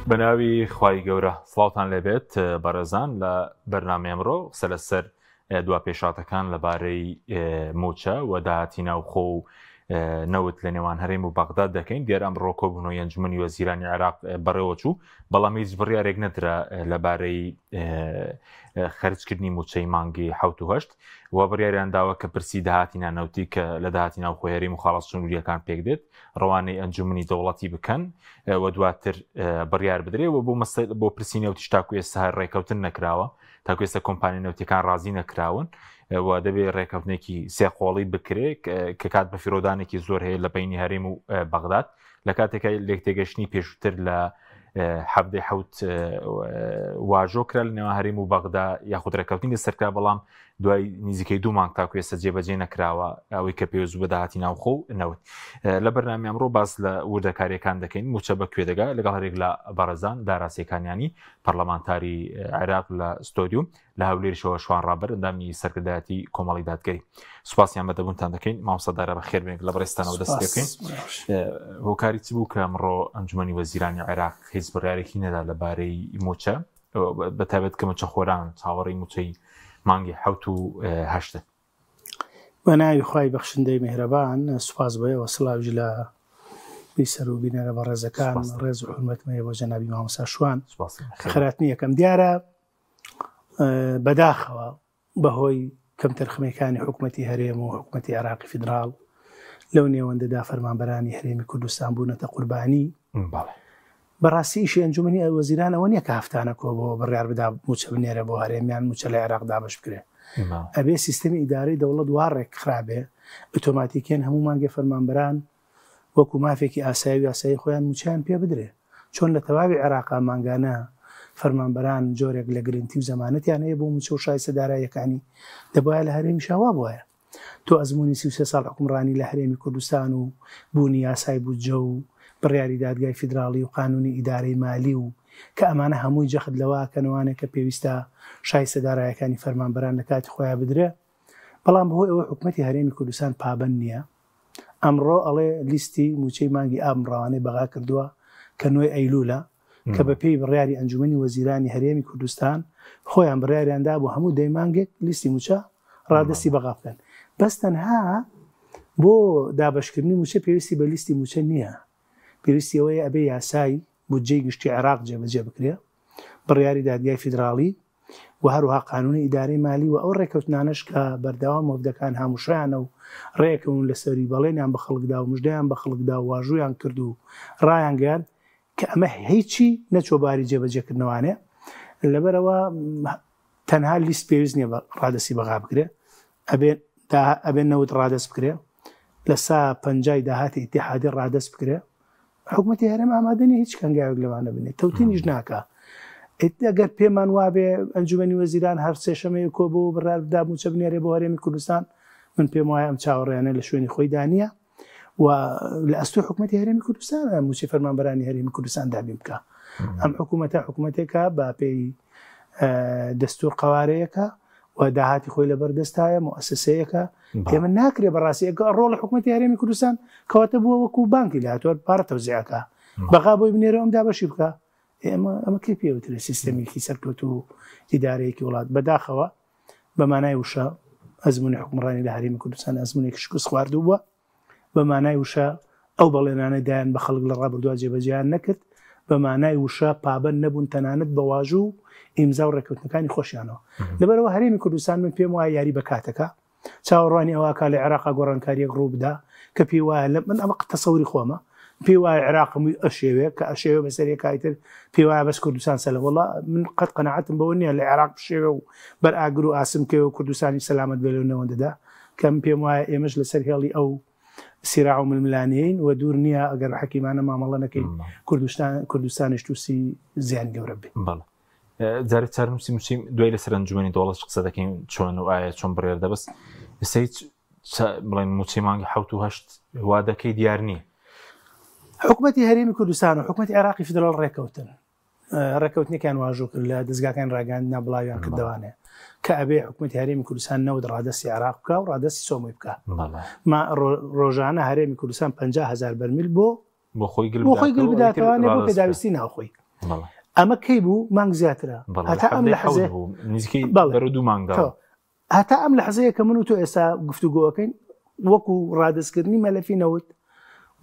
بەناوی خوای گەورە سڵاوتان لێبێت بەڕێزان لە بەرنامە ئەمڕۆ قسە لەسەر دوا پێشاتەکان لەبارەی موچە و داهاتی ناوخۆ و نەوت لە نێوان هەرێم و بەغداد دەکەین. دیارە ئەمڕۆ کۆبوونەوەی ئەنجومەنی وەزیرانی عێراق بەڕێوە چوو، بەڵام هیچ بڕیارێک نەدرا لەبارەی خەرجکردنی موچەی مانگی 7 و بڕیاریان داوە کە پرسی داهاتی نانەوتی کە لە داهاتی ناوخۆی هەرێم و خاڵە سنووریەکان پێک دێت ڕەوانەی ئەنجومەنی دەوڵەتی بکەن و دواتر بڕیار بدرێ و بۆ پرسی نەوتیش تاکو ئێستا هەر ڕێکەوتن نەکراوە، تاکو ئێستا کۆمپانی نەوتیەکان ڕازی نەکراون و دەبێت ڕێکەوتنێکی سێقۆڵی بکرێ کە کات بە فیرۆدانێکی زۆر هەیە لە بینی هەرێم و بەغداد لە کاتێکە لێکتێگەشتنی پێشووتر لە حەبدەی حەوت واژۆ کرا لە نێوان هەرێم و بەغدا یاخود ڕێکەوتنی لەسەرکرا، بەڵام دوای نزیکەی 2 مانگ تاکو ئێستا جێبەجێ نەکراوە ئەوەی کە پێویست بە داهاتی ناوخۆ و نەوت. لە بەرنامەی ئەمڕۆ باس لە وردەکاریەکان دەکەین. موچە بەکوێ دەگا لەگەڵ هەرێک لە بەڕێزان داراسیەکانیانی پەرلەمانتاری عێراق لە ستۆدیۆ لە هەولێرشەوە شوان ڕابەر ئەندامی سەرکردایەتی کۆمەڵی دادگەری. سوپاسیان بەدەبوونتان دەکەین. مامۆستادارە بەخێر بێن لە بەڕێستانەوە دەست پێ بکەین. هۆکاری چ بوو کە ئەمڕۆ ئەنجومەنی وەزیرانی عێراق هیچ بڕیارێکی نەدا لەبارەی موچە، بەتایبەت کە موچە خۆران چاوەڕێی موچەی مانگی 7 بە ناوی خوای بەخشندەی میهرەبان. سوپاس بۆیەوە، سڵاوی لە بیسەر و بینەرە بە ڕێزەکان، ڕێز و حورمەتمەیە بۆ جەنابی مامۆستا شوان. خەراتنی یەکەم دیارە بەداخەوە بەهۆی کەم تەرخمەکانی حکوومەتی هەرێم و حکوومەتی عێراقی فیدراڵ لەو نێوەندەدا فەرمانبەرانی هەرێمی کوردستان بوونەتە قوربانی. بەڕاستی ئیشی ئەنجومەنی وەزیران ئەوە نییە کە هەفتانەکۆ بۆ بڕیار بدا موچە بنێرە بۆ هەرێمیان موچە لە عێراقدا بەش بکرێ. ئەبێ سیستەمی ئیدارەی دەوڵەت وارێک خراپێ، ئۆتۆماتیکێن هەموو مانگێ فەرمانبەران وەکو مافێکی ئاسایی و یاسایی خۆیان موچیان پێ بدرێ. چۆن لە تەواوی عێراقا مانگانە فەرمانبەران جۆرێک لە گرنتی و زەمانەتیان هەیە بۆ موچە و شایستە داراییەکانی دەبایە لە هەرێمی شاوا بواە. تۆ ئەزمموی 33 ساڵ حکومڕانی لە هەرێمی کوردستان و بوونی یاسای بودجە و بڕیاری دادگای فیدراڵی و قانونی ئیدارەی مالی و کە ئەمانە هەمووی جەخت لەوەکەنەوانێک کە پێویستە شایستە دارایەکانی فەرمانبەران لە کاتی خۆیان بدرێ. بەڵام بەهۆی ئەوە حکوومەتی هەرێمی کوردستان پابەند نییە. ئەمڕۆ ئەڵێ لیستی موچەی مانگی ئامڕاوانەی بەغا کردووە کە 9 ئەیلولە کە بە پێی بڕیاری ئەنجومەنی وەزیرانی هەرێمی کوردستان خۆیان بڕیاریاندا بۆ هەموو دەیمانگێک لیستی موچە ڕادستی بەغا بکەن. بەس تەنها بۆ دابشکردنی موچە پێویستی بە لیستی موچە نییە، پێویستی ئەوەیە ئەبێ یاسای بودجەی گشتی عێراق جێبەجێ بکرێ، بڕیاری دادگای فیدراڵی و هەروها قانونی ئیدارەی مالی و ئەو ڕێکەوتنانەش کە بەردەوام مۆفدەکان هەمووشیانە و ڕێکەون لەسەری بەڵێنیان بە خەڵکدا و مژدەیان بە خەڵکدا و واژوویان کرد و ڕایان گەیان کە ئەمە هیچی نەچۆباری جێبەجێکردنەوانێ. لەبەرەوە تەنها لیست پێویست نییە ڕادەسی بەغا بکرێ، ئەبێن نەوت ڕادەست بکرێ، لە سا 50 داهاتی ئیتیحادی ڕادەست بکرێ. حکوومەتی هەرێم ئامادەنی هیچ کەنگاوێک لەوانە بنێت، تەوتینیش ناکە. ئەگەر پێمان وابێ ئەنجومەنی وەزیران هەر سێشەمەیە کۆ بۆ بڕار بدا موچە بنێرێ بۆ هەرێمی کوردستان، من پێم وایە ئەم چاوەڕێیانە لە شوێنی خۆی دانیە و لە ئەستۆی حکوومەتی هەرێمی کوردستان موچەی فەرمانبەرانی هەرێمی کوردستان دابین بکە. ئەم حکوومەتە حکوومەتێکە بە پێی دەستور قوارەیەکە و داهاتی خۆی لەبەردەستایە مؤسسەیەکە. پێمە ناکرێ بەڕاستی ڕۆڵ حکوومەتی هەرێمی کوردستان کەواتە بووە وەکو بانکی لە هاتووە پارە تەوزیعەکە بەغا بۆی بنێرە ئەم دابەشی بکە. ئەمە کەی پێوترێ سیستەمێکی سەرکەوت و ئیدارەیەکی وڵات. بەداخەوە بەمانای وشە ئەزمموی حکومڕانی لە هەرێمی کوردستان ئەزمموێکی شکست خواردوو بووە، بەمانای وشە ئەو بەڵێنانە دایان بە خەڵک لە ڕابردووە جێبەجێیان نەکرد، بەمانای وشە پابەند نەبوون تەنانەت بە واژوو ئیمزا و ڕێکەوتنەکانی خۆشیانەوە. لەبەرەوە هەرێمی کوردستان من پێم وایە یاری بەکاتەکە چاوەڕوانی ئەوەکە لە عێراقا گۆڕانکاریەک ڕوو بدا کە پێی وایە من ئەمە تەسەوری خۆمە، پێی وایە عێراقمی ئەشێوێ کە ئەشێوێ بەسەرێکایتر پێی وایە بەس کوردستان سەلە. وەڵا من قەت قەنەعەتم بەوە نییە لە عێراق بشێوێ و بەرئاگر و ئاسمکەوە و کوردستانی سەلامەت بێ لەوەندەدا کە من پێم وایە ئێمەش لەسەر هێڵی ئەو سیراع و ململانەیەین و دوور نییە ئەگەر حەکیمانە مامەڵە نەکەین کوردستانیش تووسی زیان گەورە بێ. جارێک چارنووسی موچەی دوای لەسەر ئەنجومەنی دەوڵەت قسە دەکەین چۆن و ئایا چۆن بڕێر دەبەست ئێستا هیچ بڵێن موچەی مانگی 7 وا دەکەی دیار نییە. حکوومەتی هەرێمی کوردستان و حکوومەتی عێراقی فیدراڵ ڕێکەوتنێکیان واژۆ کرد لە دەستگاکان ڕاگەاندنا بڵاویان کردوانێ کە ئەبێ حکوومەتی هەرێمی کوردستان نەوت ڕادەستی عێراق بکە و ڕادەستی سۆمۆی بکە. ڕۆژانە هەرێمی کوردستان 50,000 بەرمیل بۆ خۆی گل بداتوانێت بۆ پێداویستی ناوخۆی. ئەمە کەی بوو مانگ زیاترە هەتا ئەم لە حەزێ هەتا ئەم لە حەزەیە کە من و تۆ ئێستا گفتوگۆەکەین وەکو ڕادستکردنی مەلەفی نەوت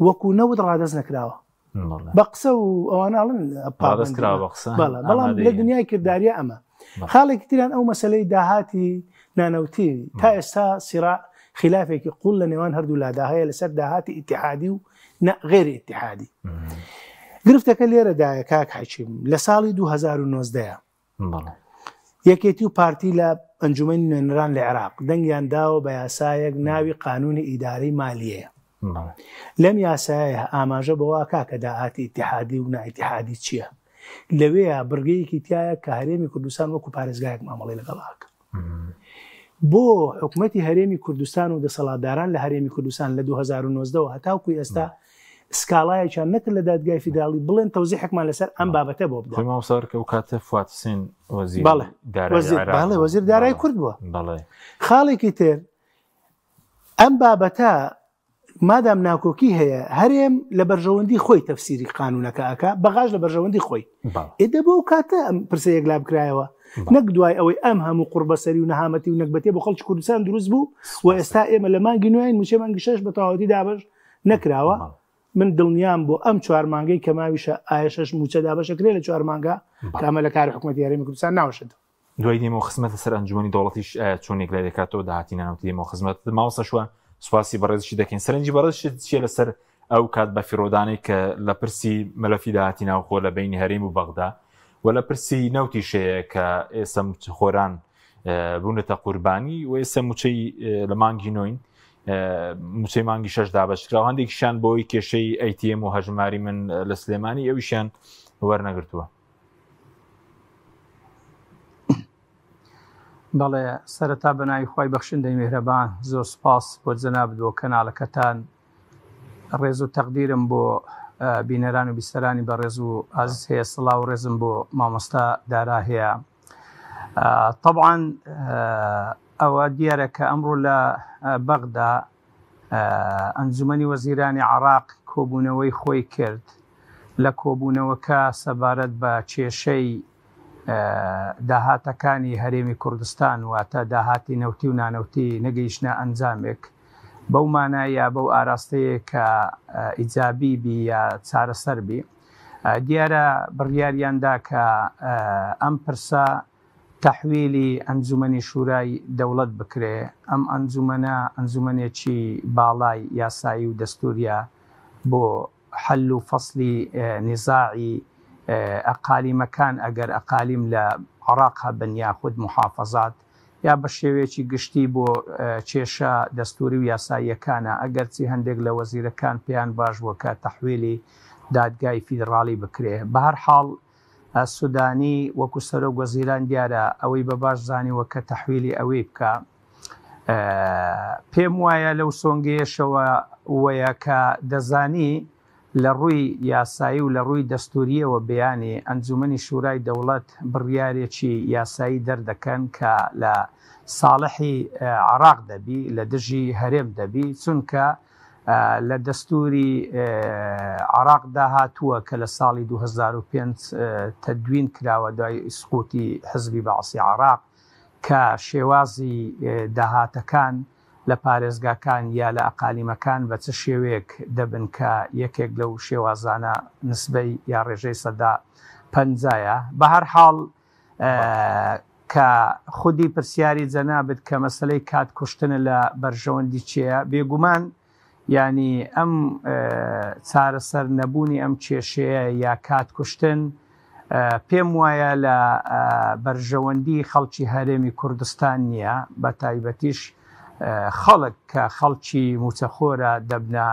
وەکو نەوت ڕادست نەکراوە بە قسە و ئەواناڵن بەڵام لە دنیای کردداریە ئەمە خاڵێکی تران ئەو مەسلەی داهاتی نانەوتی تا ئێستا سیرا خلافێکی قوڵ لە نێوان هەردوو لاداهەیە لەسەر داهاتی ئیتحادی و غێری ئیتحادی گرفتەکە لێرەدایە کاک حەچیم لە ساڵی 2019 یەکێتی و پارتی لە ئەنجومەنی نوێنەران لە عێراق دەنگیان داوە بە یاسایەک ناوی قانونی ئیدارەی مالیەیە لەم یاسایە ئاماژە بەوە کاکە داهاتی ئیتحادی و نائیتحادی چییە لەوەیە بڕگەیەکی تایە کە هەرێمی کوردستان وەکو پارێزگایەک مامەڵی لەگەڵاکە بۆ حکوومەتی هەرێمی کوردستان و دەسەڵاتداران لە هەرێمی کوردستان لە 2019 هەتاوکوی ئێستا سکاڵایەکیان نەکرد لە دادگای فیدراڵی بڵێن تەوزیحێکمان لەسەر ئەم بابەتە بۆ بدەن وەزیر دارایی کورد بووە خاڵێکی تر ئەم بابەتە مادام ناکۆکی هەیە هەرێم لە بەرژەوەندی خۆی تەفسیری قانونەکە ئەکا بەغاژ لە بەرژەوەندی خۆی ئێدە بۆ کاتە ئەم پرسەیەک لا بکرایەوە نەک دوای ئەوەی ئەم هەموو قوربەسەری و نەهامەتی و نەکبەتێ بۆ خەڵکی کوردستان دروست بوو و ئێستا ئێمە لە مانگی نوێین موچێ مانگی 6 بە تەواوەتی دابش نەکراوە من دڵنیام بۆ ئەم 4 مانگەی کە ماویشە ئایا 6 موچە دابەشەکرێ لە 4 مانگە کامە لە کاری حکوومەتی هەرێمی کوردستان ناوەشێت دوای دێمەوە خزمەتە سەر ئەنجومەنی دەوڵەتیش چۆنێک لای دەکاتەوە داهاتی نانەوتی دێمەوە خزمەت ماوەسە شووە سوپاسی بەڕێزشی دەکەین سەرنجی بەڕێزشت چیە لەسەر ئەو کات بە فیرۆدانەی کە لە پرسی مەلەفی داهاتی ناوخۆ لە بینی هەرێم و بەغدا و لە پرسی نەوتیشەیە کە ئێستا خۆران بوونەتە قوربانی و ئێستا موچەی لە مانگی نۆین موچەی مانگی 6 دابەشکراوە هەندێکیشان بۆی کێشەی ئەیتیێم و هەژماری من لە سلێمانی ئەویشیان وەرنەگرتووە بەڵێ سەرەتا بەناوی خۆی بەخشندەی میهرەبان زۆر سپاس بۆ جەناب بۆ کەناڵەکەتان ڕێز و تەقدیرم بۆ بینەران و بیستەرانی بەڕێز و ئازیز هەیە سڵاو و ڕێزم بۆ مامۆستا دارا هەیە طبعاً ئەوە دیارە کە ئەمڕۆ لە بەغدا ئەنجومەنی وەزیرانی عێراق کۆبوونەوەی خۆی کرد لە کۆبوونەوەکە سەبارەت بە کێشەی داهاتەکانی هەرێمی کوردستان واتە داهاتی نەوتی و نانەوتی نەگەیشتە ئەنجامێک بەو مانایە بەو ئاراستەیە کە ئیجابی بی یا چارەسەر بی دیارە بڕیاریاندا کە ئەم پرسە تەحویلی ئەنجومەنی شورای دەوڵەت بکرێ ئەم ئەنجومەنە ئەنجومەنێکی باڵای یاسایی و دەستوریە بۆ حل و فەصلی نیزاعی ئەقالیمەکان ئەگەر ئەقالیم لە عێراقا بن یاخود محافەزات یا بە شێوەیەکی گشتی بۆ کێشە دەستوری و یاساییەکانە ئەگەرچی هەندێک لە وەزیرەکان پێیان باش بووە کە تەحویلی دادگای فیدراڵی بکرێ بە هەر حاڵ سودانی وەکو سەرۆک وەزیران دیارە ئەوەی بە باش زانیوە کە تەحویلی ئەوەی بکە پێم وایە لەو سۆنگەیەشەوە وەیە کە دەزانی لە ڕووی یاسایی و لە ڕووی دەستوریەوە بەیانی ئەنجومەنی شورای دەوڵەت بڕیارێکی یاسایی دەردەکەن کە لە ساڵحی عێراق دەبی لە دژی هەرێم دەبی چونکە لە دەستوری عێراق داهاتووە کە لە ساڵی 2005 تەدوین کراوە دوای سقوتی حزبی بەعسی عێراق کە شێوازی داهاتەکان لە پارێزگاکان یا لە ئەقالیمەکان بە چ شێوەیەک دەبن کە یەکێک لەو شێوازانە نسبەی یا ڕێژەی سەدا 50ە بە هەر حاڵ کە خودی پرسیاری جەنابێت کە مەسلەی کات کوشتنە لە بەرژەوەندی چییە بێگومان ینی ئەم چارەسەر نەبوونی ئەم کێشەیە یا کات کوشتن پێم وایە لە بەرژەوەندی خەڵکی هەرێمی کوردستان نییە بە تایبەتیش خەڵک کە خەڵکی موچەخۆرە دەبنە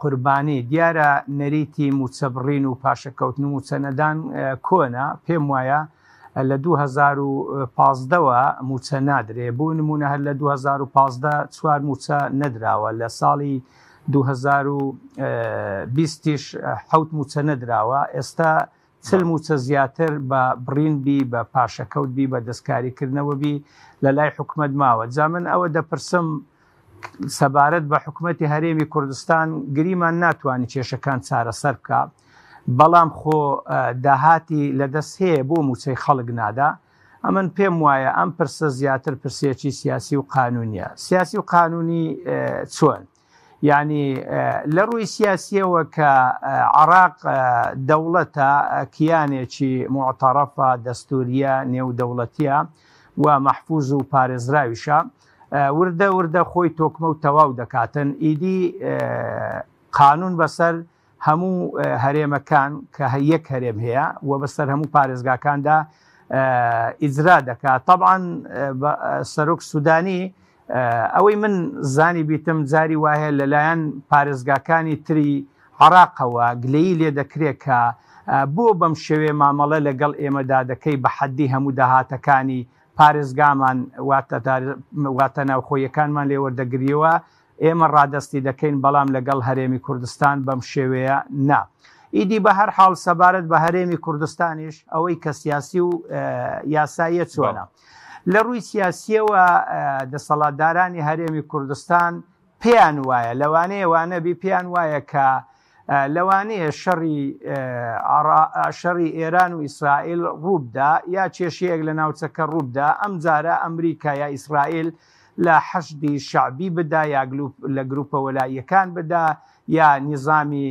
قوربانی دیارە نەریتی موچەبڕین و پاشەکەوتن و موچەنەدان کۆنا پێم وایە لە 2015ەوە موچە نادرێ بوو نمونە هەر لە 2015 چوار موچە نەدراوە لە ساڵی 2020ش حەوت موچە نەدراوە ئێستا چل موچە زیاتر بە بڕین بی بە پاشەکەوت بی بە دەستکاریکردنەوە بی لە لای حکومەت ماوە جا من ئەوە دەپرسم سەبارەت بە حکومەتی هەرێمی کوردستان گریمان ناتوانانی کێشەکان چارەسەر بکە بەڵام خۆ داهاتی لەدەست هەیە بۆ موچەی خەڵک نادا. ئەمن پێم وایە ئەم پرسە زیاتر پرسێکی سیاسی و قانونیە. سیاسی و قانونی چۆن؟ یعنی لە ڕووی سیاسیەوە کە عێراق دەوڵەتە کیانێکی معتەرەفە دەستوریە نێودەوڵەتیە و مەحفوظ و پارێزراویشە وردە وردە خۆی تۆکمە و تەواو دەکاتن. ئیدی قانون بەسەر هەموو هەرێمەکان کە یەک هەرێم هەیە و بەسەر هەموو پارێزگاکاندا ئیجرا دەکات. طبعاً سەرۆک سوودانی ئەوەی من زانی بیتم جاری وایە لەلایەن پارێزگاکانی تری عێراقەوە گلەیی لێ دەکرێت کە بۆ بەم شێوێ مامەڵە لەگەڵ ئێمەدا دەکەی بە حەدی هەموو داهاتەکانی پارێزگامان واتە ناوخۆیەکانمان لێ وەردەگریەوە ئێمە ڕادستی دەکەین بەڵام لەگەڵ هەرێمی کوردستان بەم شێوەیە نا. ئیدی بە هەر حاڵ سەبارەت بە هەرێمی کوردستانیش ئەوەی کە سیاسی و یاساییە چۆنە. لە ڕووی سیاسیەوە دەسەڵاتدارانی هەرێمی کوردستان پێیان وایە لەوانەیە وانەبی پێیان وایە کە لەوانەیە شەڕی ئێران و ئیسرائیل ڕووبدا یا کێشەیەک لە ناوچەکە ڕووبدا ئەم جارە ئەمریکا یا ئیسرائیل لە حەشدی شعبی بدا یا لە گروپە وەلاییەکان بدا یا نیزامی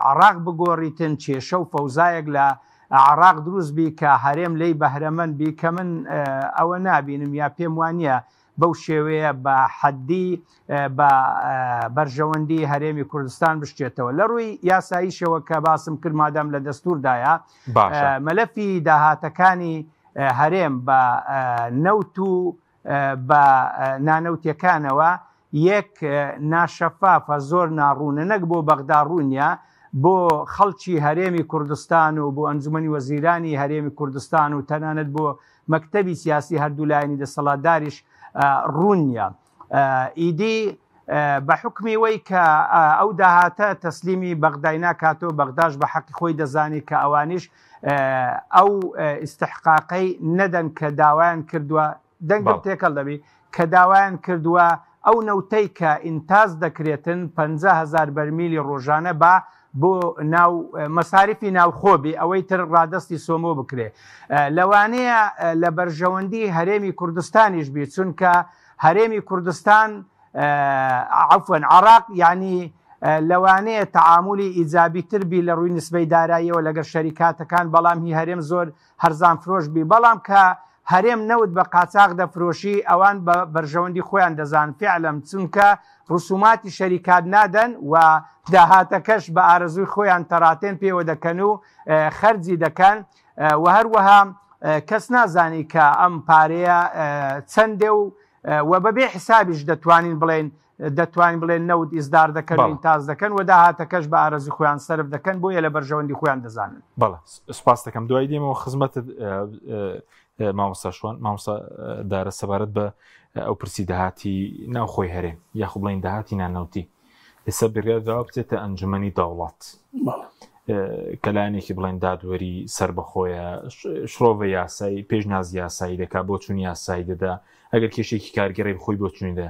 عێراق بگۆڕیتن کێشە و فەوزایەک لە عێراق دروست بی کە هەرێم لی بەهرەمەند بی کە من ئەوە نابینم یا پێم وانە بەو شێوەیە بە حەدی بە بەرژەوەندی هەرێمی کوردستان بشتێتەوە. لە ڕووی یاساییشەوە کە باسم کرد مادەم لە دەستوردایە مەلەفی داهاتەکانی هەرێم بە نەوت و بە نانەوتیەکانەوە یەک ناشەفافە زۆر ناڕوونە نەک بۆ بەغدا ڕوونیە بۆ خەڵکی هەرێمی کوردستان و بۆ ئەنجومەنی وەزیرانی هەرێمی کوردستان و تەنانەت بۆ مەکتەبی سیاسی هەردوولایەنی دەسەڵاتداریش ڕوونیە. ئیدی بە حکمی وەی کە ئەو داهاتە تەسلیمی بەغدای ناکاتەوە بەغداش بە حەقی خۆی دەزانی کە ئەوانیش ئەو ئیستحقاقەی نەدەن کە داوایان کردووە دەنگم تێکەڵ دەبی کە داوایان کردووە ئەو نەوتەی کە ئینتاز دەکرێتن 50,000 بەرمیلی ڕۆژانە بۆ ناو مەساریفی ناوخۆبی ئەوەی تر ڕادستی سۆمۆ بکرێ. لەوانەیە لە بەرژەوەندی هەرێمی کوردستانیش بێت چونکە هەرێمی کوردستان عەفوەن عێراق یعنی لەوانەیە تەعاملی ئیجابی تر بی لە ڕووی نسبەی داراییەوە لەگەر شەریکاتەکان بەڵام هی هەرێم زۆر هەرزان فرۆش بی بەڵام کە هەرێم نەوت بە قاچاق دەفرۆشی ئەوان بە بەرژەوەندی خۆیان دەزان فعلەم چونکە ڕسوماتی شەریکات نادەن و داهاتەکەش بە ئارەزووی خۆیان تەڕاتێن پێوە دەکەن و خەرجی دەکەن و هەروەها کەس نازانی کە ئەم پارەیە چەندێ و بەبێ حسابیش دەتوانین بڵێن نەوت ئیزدار دەکەن و ئینتاز دەکەن و داهاتەکەش بە ئارەزوی خۆیان سەرف دەکەن بۆیە لە بەرژەوەندی خۆیان دەزانن. بەڵێ سوپاس دەکەم دوای دێمەوە خزمەتت مامۆستا شوان مامۆستا دارە سەبارەت بە ئەو پرسی داهاتی ناوخۆی هەرێم یاخۆ بڵین داهاتی نانەوتی ئێستا بڕیارداوا بچێتە ئەنجومەنی دەوڵەت کەلایەنێکی بڵێن دادوەری سەر بەخۆیە شرۆڤە یاسایی پێشناز یاسایی دەکا بۆ چوون یاسایی دەدا ئەگەر کێشێکی کارگەڕی خۆی بۆ چوونیدا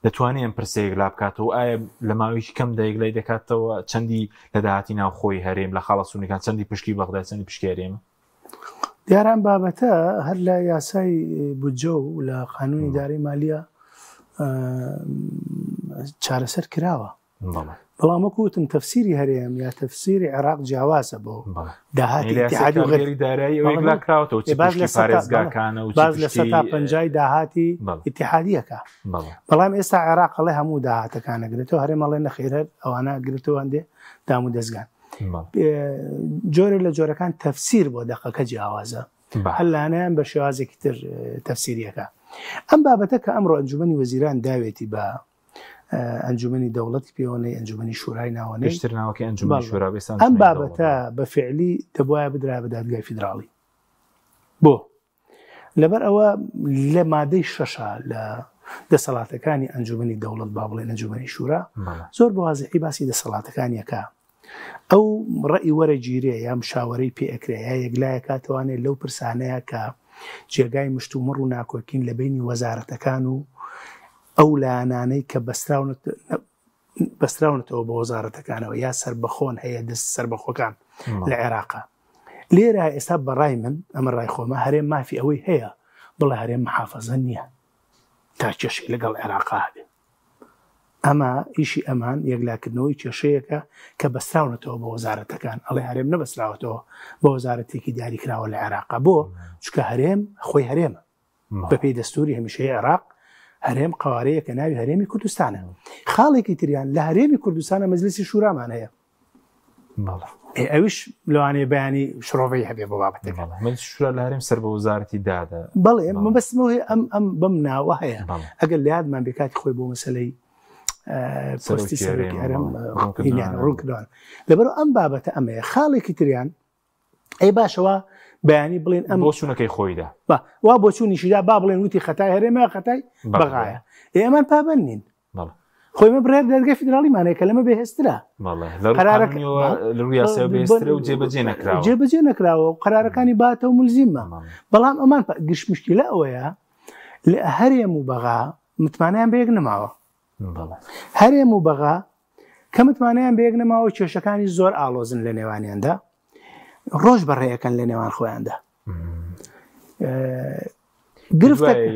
دەتوانێت ئەم پرسەیەک لا بکاتەوە ئایا لە ماوەیەکی کەم دایگلای دەکاتەوە چەندی لە داهاتی ناوخۆی هەرێم لە خاڵەسوونەکان چەندی پشکی بەغدا چەندی پشکی هەرێمە دیاران بابەتە هەر لە یاسای بودجە و لە قانونی دارایی مالیە چارەسەر کراوە بەڵام وەکوتم تەفسیری هەرێم یا تەفسیری عێراق جیاوازە بۆ داهاتی اتحادی و غێری دارایی ئەوەی کراوەتەوە باز لە پارێزگاکانە و باز لە 150 داهاتی اتحادیەکە بەڵام ئێستا عێراق ئەڵێ هەموو داهاتەکان ئەگرێتەوە هەرێم ئەڵێ نەخێرە ئەوانە گرێتەوە هەندێ دام و دەستگان جۆرە لە جۆرەکان تەفسیر بۆ دەقەکە جیاوازە هەر لانەیان بە شێوازێکی تر تەفسیریەکە. ئەم بابەتە کە ئەمڕۆ ئەنجومەنی وەزیران داوێتی بە ئەنجومەنی دەوڵەتی پێوەنەی ئەنجومەنی شورای ناوەنەی ئەم بابەتە بە فعلی دەبواە بدرا بە دادگای فیدراڵی بۆ لەبەر ئەوە لە مادەی 6 لە دەسەڵاتەکانی ئەنجومەنی دەوڵەت با بڵێن ئەنجومەنی شورا زۆر بە وازحی باسی دەسەڵاتەکانیەکە ئەو ڕێی وەرە گیرێ یا مشاوەرەی پێ ئەکرێ یا یەکلایە کاتوانێت لەو پرسانەیە کە جێگای مشتومڕ و ناکۆکین لە بینی وەزارەتەکان و ئەو لایەنانەی کە بەستراون بەستراونەتەوە بە وەزارەتەکانەوە یا سربەخۆن هەیە دەست سربەخۆکان لە عێراقا لێرە ئێستا بەڕای من ئەمە ڕای خۆمە هەرێم مافی ئەوەی هەیە بڵێ هەرێم محافەزە نییە تا کێشەی لەگەڵ عێراقا هەبێ ئەمە ئیشی ئەمان یەکلاکردنەوەی کێشەیەکە کە بەستراونەتەوە بە وەزارەتەکان ئەڵێ هەرێم نەبەستراوەتەوە بە وەزارەتێکی دیاریکراوە لە عێراقا بۆ چکە هەرێم خۆی هەرێمە بەپێی دەستوری هەمیشەی عێراق هەرێم قوارەیە کە ناوی هەرێمی کوردستانە خاڵێکی تریان لە هەرێمی کوردستانە مەجلیسی شورامان هەیە ئەویش لەوانەیە بەیانی شڕۆڤەی هەبێ بۆ بابەتەکە شورا لە هەرێم سەر بە وەزارەتی دادا بەڵێ مەبەستمەوەی ئەم بەم ناوە هەیە ئەگەر لە یادمان بێ کاتی خۆی بۆ مەسەلەی پۆستی سەرۆکی هەرێم ڕوونکردوان لەبەرەوە ئەم بابەتە ئەمەیە خاڵێکی تریان ئەی باشەوە بەیانی بڵێن ئەم بۆ چوونەکەی خۆیدا وا بۆ چوونیشیدا با بڵێن وتی خەتای هەرێمە خەتای بەغایە ئێمان پابەن نین خۆی مە بڕێر دەرگای فیدراڵیمانەیە کە لەمە بێهێسترا جێبەجێ نەکراوە و قەرارەکانی باتە و ملزیممە بەڵام ئەمان گشت مشکلە ئەوەیە لە هەرێم و بەغا متمانیان بەیەک نەماوە هەرێم و بەغا کە متمانیان بەیەک نەماوە کێشەکانی زۆر ئاڵۆزن لە نێوانیاندا ڕۆژ بەڕێیەکەن لە نێوان خۆیاندا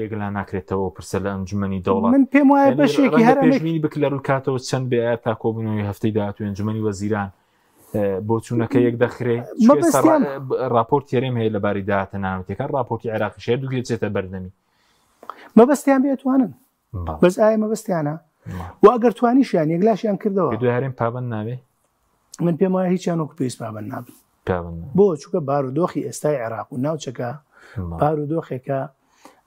یەکلا ناکرێتەوە پرسە لە ئەنجومەنی دەوڵات من پێم وایە بەشێکی هەرمینی بک لە ڕووکاتەوە چەند بێ تا کۆبوونەوەی هەفتەی داهاتوو ئەنجومەنی وەزیران بۆ چوونەکە یەک دەخرێ راپۆرت هەرێم هەیە لەباری داهاتە ناوەتیەکان راپۆرتی عێراقی شێر دووگرێت بەردەمی مەبەستیان بێتوانن بەس ئایا مەبەستیانە و ئەگەر توانیشیان یەکلاشیان کردەوە دوای هەرێم پابەند نابێ من پێم وایە هیچیان وەکو پێویست پابەند نابن بۆ چووکە بارودۆخی ئێستای عێراق و ناوچەکە بارودۆخێکە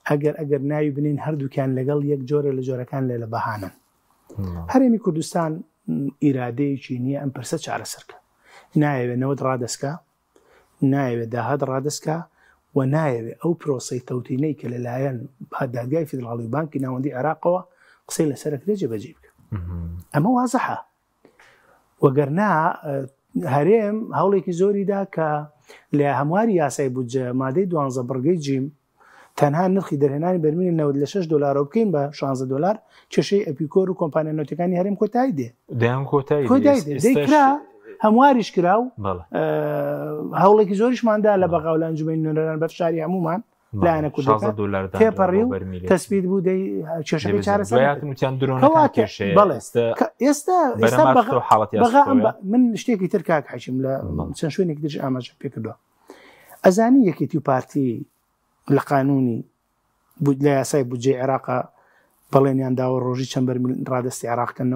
ئەگەر ناوی بنین هەردووکیان لەگەڵ یەک جۆرە لە جۆرەکان لێ لە بەهانن هەرێمی کوردستان ئیرادەیەکی نییە ئەم پرسە چارەسەرکە نایەوێت نەوەت ڕادەسکە نایەوێت داهات ڕادەسکە و نایەوێت ئەو پرۆسەی تەوتینەی کە لەلایەن دادگای فیدراڵی و بانکی ناوەندی عێراقەوە قسەی لەسەرەکرێ جێبەجێ بکە ئەمە وازەحە وەگەرنا هەرێم هەوڵێکی زۆریدا کە لە هەمواری یاسای بودجە مادەی 12 بڕگەی جیم تەنها نرخی دەرهێنانی بەرمینی 96 دلار بکەین بە 16 دلار کێشەی ئەپیکۆر و کۆمپانیا نۆتەکانی هەرێم کۆتایی دێ دەیکرا هەمواریش کرا و هەوڵێکی زۆریشماندا لە بەغاو لە ئەنجومەنی نوێنەران بەفشاری هەمومان لایەنە کوردەکان تێپەڕی و تەسبیت بوو دەی کێشەکەی چارەسەر ئێستا من شتێکی تر کاک حەشیم لە چەند شوێنێکی ترش ئاماژە پێ کردووە ئەزانی یەکێتی و پارتی لە قانونی لە یاسای بودجێ عێراقا بەڵێنیان داوە ڕۆژی چەند بەرمیل ڕادستی عێراقکەن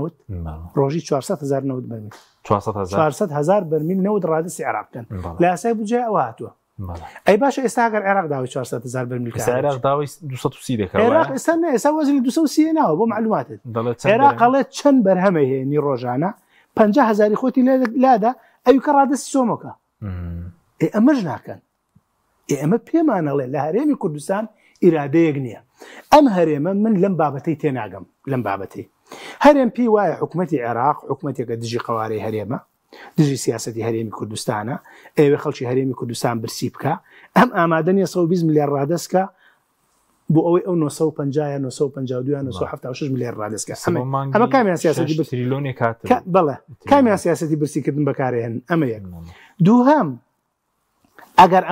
ڕۆژی 400,000 نەوت بەرمیل 400,000 بەرمیل نەوت ڕادستی عێراقکەن لە یاسای بودجێ ئەوە هاتووە ئەی باشە ئێستا ئەگەر عێراق داوای 400,000 بەرمیل عێراق داوای 230 دەکات عێراق ئێستا وەزنی 230 ناوە بۆ معلوماتت عێراق ئەڵێت چەند بەرهەمە هەیە ڕۆژانە 50,000 خۆتی لادا ئەوی کە ڕادستی سۆمەکە ئەمەش ناکەن ئێمە پێمانەڵێ لە هەرێمی کوردستان ئیرادەیەک نییە ئەم هەرێمە من لەم بابەتەی تێناگەم لەم بابەتی هەرێم پێی وایە حکوومەتی عێراق حکوومەتێکە دژی قوارەی هەرێمە دژی سیاسەتی هەرێمی کوردستانە ئێوە خەڵکی هەرێمی کوردستان برسی بکە ئەم ئامادەنیە 120 میلیارد ڕادەستکە بۆ ئەوەی ئەو 950 952 976 میلیارد ڕادەستکە ئەمە کامیان سیاسەتی بەڵێ کامیان سیاسەتی برسیکردن بەکارهێن ئەمە یەک دووهەم ئەگەر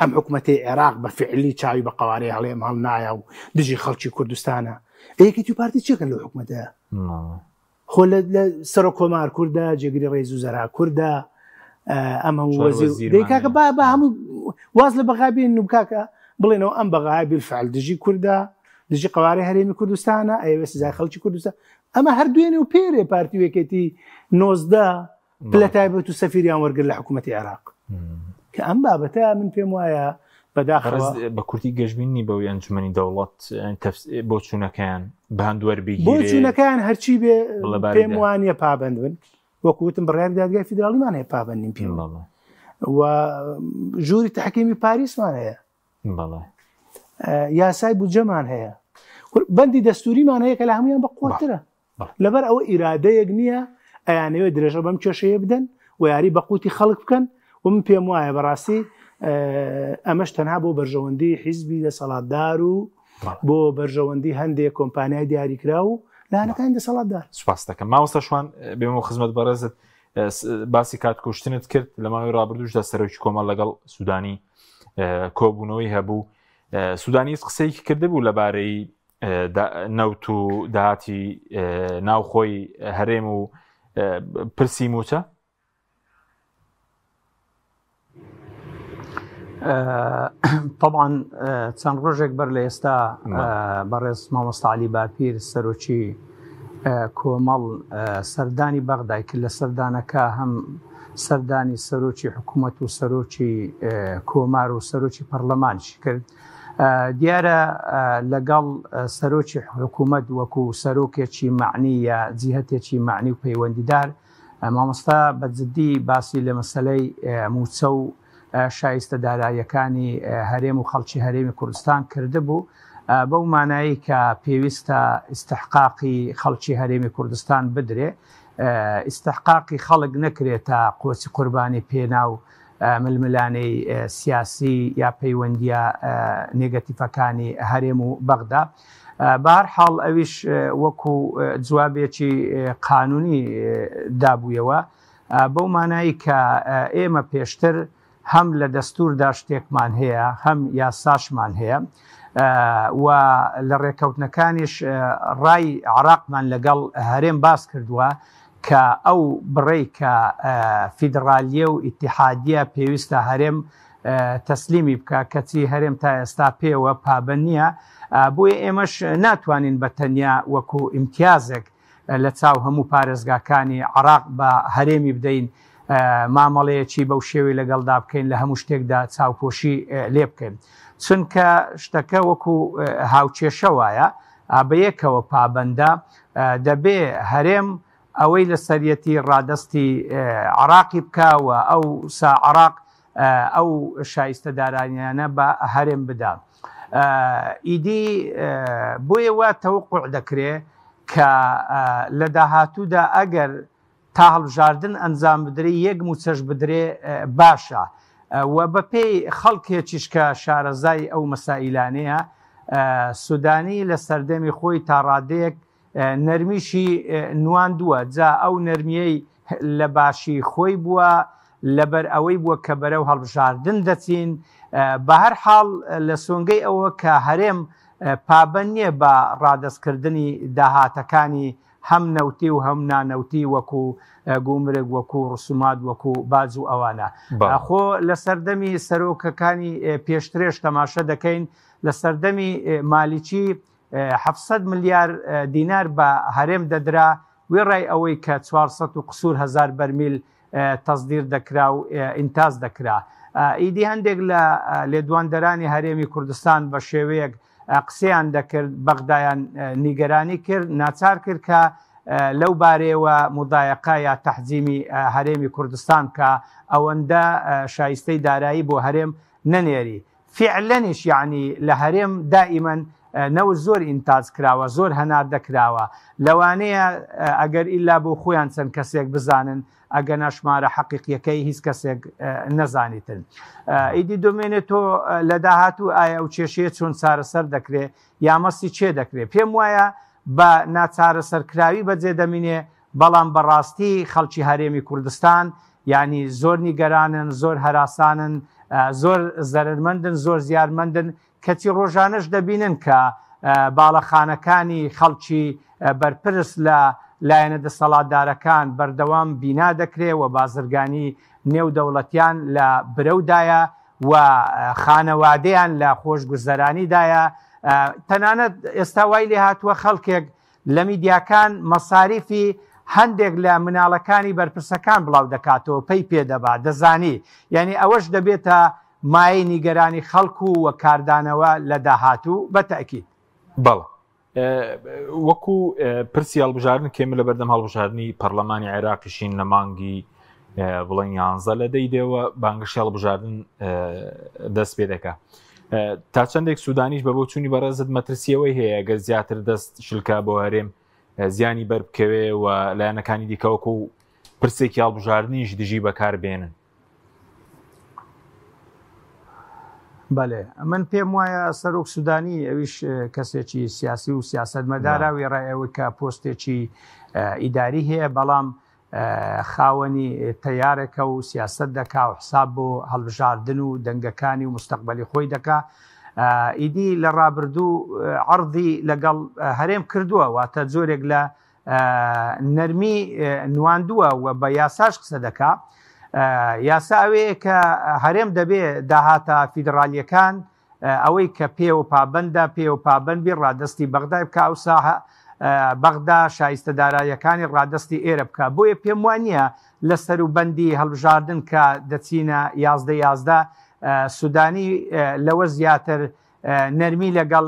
ئەم حکوومەتی عێراق بە فعلی چاوی بە قوارەی هەڵێم هەڵ نایە و دژی خەڵکی کوردستانە یەکێتی و پارتی چێکن لەو حکوومەتەیە خۆ لە سەرۆک کۆمار کووردە جێگیری ڕێز و زەرا کووردە ئەمە وەزیر دەیکاکە با هەموو واز لە بەغابێن و بکاکە بڵێنەوە ئەم بەغای بالفعل دژی کووردە دژی قوارەی هەرێمی کوردستانە ئەوێ سزای خەڵکی کوردستان ئەمە هەردوێنێ و پێرێ پارتی وەکێتی 19 پلە تایبەت و سەفیریان وەرگر لە حکوومەتی عێراق کە ئەم بابەتە من پێم وایە بەداخەوە بە کورتی گەشتبینی بەوەی ئەنجومەنی دەوڵەت بۆ چوونەکەیان بەهاندوەربیگیرێ بۆ چوونەکەیان هەرچی بێ پێم وانە پابند بن وەکوتم بڕیاری دادگای فیدراڵیمان هەیە پابندین پێم و ژووری تەحکیمی پاریسمان هەیە یاسای بودجەمان هەیە بەندی دەستوریمان هەیە کە لە هەمویان بە قوترە لەبەر ئەوە ئیرادەیەک نییە ئەیانەوێت درێژە بەم کێشەیە بدەن و یاری بە قوتی خەڵک بکەن و من پێم وایە بەڕاستی ئەمەش تەنها بۆ بەرژەوەندی حیزبی دەسەڵاتدار و بۆ بەرژەوەندی هەندێک کۆمپانیای دیاریکرا و لاەنەکانی دەسەڵاتدار. سوپاس دەکەم. مامۆستا شوان بێمەوە خزمەت بەڕێزت باسی کاتکوشتنت کرد لە ماوەی ڕابردووشدا سەرۆکی کۆمەڵ لەگەڵ سوودانی کۆبوونەوەی هەبوو. سوودانی قسەیەکی کردبوو لەبارەی نەوت و داهاتی ناوخۆی هەرێم و پرسی موچە؟ طبعا چەند ڕۆژێک بەر لە ئێستا بەڕێز مامۆستا عەلی باپیر سەرۆکی کۆمەڵ سەردانی بەغدای کرد لە سەردانەکە هەم سەردانی سەرۆکی حکوومەت و سەرۆکی کۆمار و سەرۆکی پەرلەمانشی کرد. دیارە لەگەڵ سەرۆکی حکوومەت وەکو سەرۆکێکی معنی یا جیهەتێکی معنی و پەیوەندیدار مامۆستا بەجددی باسی لە مەسەلەی موچە و شایستە داراییەکانی هەرێم و خەڵکی هەرێمی کوردستان کردبوو بەو مانایی کە پێویستە ئیستحقاقی خەڵکی هەرێمی کوردستان بدرێ، ئیستحقاقی خەڵک نەکرێتە قۆچی قوربانی پێناو ململانەی سیاسی یا پەیوەندیە نێگەتیفەکانی هەرێم و بەغدا. بە هەر حاڵ ئەویش وەکو جوابێکی قانونی دابوویەوە بەو مانایی کە ئێمە پێشتر هەم لە دەستوردا شتێکمان هەیە هەم یاساشمان هەیە و لە ڕێکەوتنەکانیش ڕای عراقمان لەگەڵ هەرێم باس کردووە کە ئەو بڕێی کە فیدرالیە و ئیتیحادیە پێویستە هەرێم تەسلیمی بکە کەچی هەرێم تا ئێستا پێوە پابند نییە، بۆیە ئێمەش ناتوانین بە تەنیا وەکو ئیمتیازێک لە چاو هەموو پارێزگاکانی عراق بە هەرێمی بدەین مامەڵەیەکی بەو شێوەی لەگەڵدا بکەین لە هەموو شتێکدا چاوپۆشی لێ بکەین، چونکە شتەکە وەکو هاوچێشە وایە بەیەکەوە پابەندە دەبێ هەرێم ئەوەی لە سەرەتی ڕادستی عراقی بکەوە ئەو سا عراق ئەو شایستە دارانیانە بە هەرێم بدا. ئیدی بۆیە وا تەوقع دەکرێ کە لە داهاتوودا ئەگەر تا هەڵبژاردن ئەنجام بدرێ یەک موچەش بدرێ باشە و بەپێی خەڵکێکیش کە شارەزای ئەو مەسائیلانەیە سودانی لە سەردەمی خۆی تا ڕادەیەک نەرمیشی نواندووە، جا ئەو نەرمیەی لە باشی خۆی بووە لەبەر ئەوەی بووە کە بەرەو هەڵبژاردن دەچین. بە هەر حاڵ لە سۆنگەی ئەوە کە هەرێم پابەند نییە بە ڕادەستکردنی داهاتەکانی هەم نەوتی و هەم نانەوتی وەکو گومرگ وەکو ڕسومات وەکو باج و ئەوانە. خۆ لە سەردەمی سەرۆکەکانی پێشترێش تەماشە دەکەین لە سەردەمی مالیکی 700 ملیار دینار بە هەرێم دەدرا وێ ڕای ئەوەی کە 400 و قسوور هەزار بەرمیل تەزدیر دەکرا و ئینتاز دەکرا. ئیدی هەندێک لە لێدواندەرانی هەرێمی کوردستان بە شێوەیەک قسەیان دەکرد بەغدایان نیگەرانی کرد ناچار کرد کە لەو بارەیەوە مودایەقا یا تەحجیمی هەرێمی کوردستان کە ئەوەندە شایستەی دارایی بۆ هەرێم نەنێری. فعلەنیش یعنی لە هەرێم دائیمەن نەوت زۆر ئینتاج کراوە، زۆر هەنار دەکراوە، لەوانەیە ئەگەر ئیلا بۆ خۆیان چەند کەسێک بزانن ئەگە نەشمارە حەقیقیەکەی هیچ کەسێک نەزانیتن. ئیدی دومێنێت تۆ لە داهاتوو ئایا و کێشەیە چۆن چارەسەر دەکرێت یامەستی چێ دەکرێت؟ پێم وایە بە ناچارەسەرکراوی بەجێ دەمینێ، بەڵام بەڕاستی خەڵکی هەرێمی کوردستان ینی زۆر نیگەرانن، زۆر هەراسانن، زۆر زەرمەندن، زۆر زیارمەندن، کەچی ڕۆژانەش دەبینن کە باڵەخانەکانی خەڵکی بەرپرس لە لایەنە دەسەڵاتدارەکان بەردەوام بینا دەکرێت و بازرگانی نێودەوڵەتیان لە برەودایە و خانەوادەیان لە خۆشگوزەرانیدایە. تەنانەت ئێستا وای لێ هاتووە خەڵکێک لە میدیاکان مەساریفی هەندێک لە مناڵەکانی بەرپرسەکان بڵاو دەکاتەوە پێی پێدەبا دەزانی، یعنی ئەوەش دەبێتە مای نیگەرانی خەڵکو و کاردانەوە لە داهاتوو بەتەکید. بەڵێ وەکو پرسی هەڵبژاردن کێمە لە بەردەم هەڵبژاردننی پەرلەمانی عێراقیشین لە مانگی بڵێن 11 لە دەیدەوە بانگشی هەڵبژاردن دەست پێ دەکات. تا چەندێک سوودانیش بە بۆ چوونی بەڕێزت مەترسیەوەی هەیە گەر زیاتر دەست شلکا بۆ هەرێم زیانی بەربکەوێ و لایەنەکانی دیکەوەکو و پرسێکی هەڵبژاردننیش دژی بەکار بێنن. بەڵێ من پێم وایە سەرۆک سودانی ئەویش کەسێکی سیاسی و سیاسەتمەدارە وێڕایەوەی کە پۆستێکی ئیداری هەیە بەڵام خاوەنی تەیارێکە و سیاست دەکا و حساب بۆ هەڵبژاردن و دەنگەکانی و مستەقبەلی خۆی دەکا. ئیدی لە ڕابردوو عەرضی لەگەڵ هەرێم کردووە واتە جۆرێک لە نەرمی نواندووە و بە یاساش قسە دەکا. یاسا ئەوەیە کە هەرێم دەبێ داهاتە فیدراالیەکان ئەوەی کە پێوە پابندە پێوە پابندبی ڕادستی بەغدای بکە ئەو ساحە بەغدا شایستەدارایەکانی ڕادستی ئێرە بکە. بۆیە پێم وانە لە سەروبەندی هەڵبژاردن کە دەچینە 11 سودانی لەوە زیاتر نەرمی لەگەڵ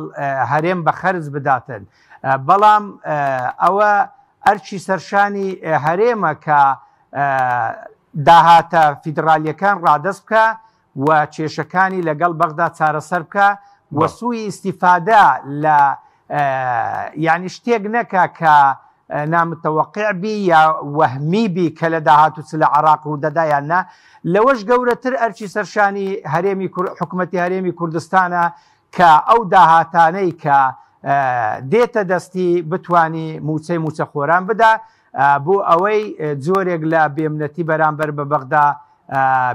هەرێم بە خەرج بداتن. بەڵام ئەوە ئەرچی سەرشانی هەرێمە کە داهاتە فیدراالیەکان ڕادست بکە و کێشەکانی لەگەڵ بەغدا چارەسەر بکە وە سووی ئیستیفادا لە یعنی شتێک نەکە کە نامتەوەقع بی یا وەهمی بی کە لە داهاتوو چ لە عێراق و دەدایاننا لەوەش گەورەتر ئەرچی سەرشانی هەرێمی حکوومەتی هەرێمی کوردستانە کە ئەو داهاتانەی کە دێتە دەستی بتانی موچە خۆران بدا بۆ ئەوەی جۆرێک لە بێمنەتی بەرامبەر بە بەغدا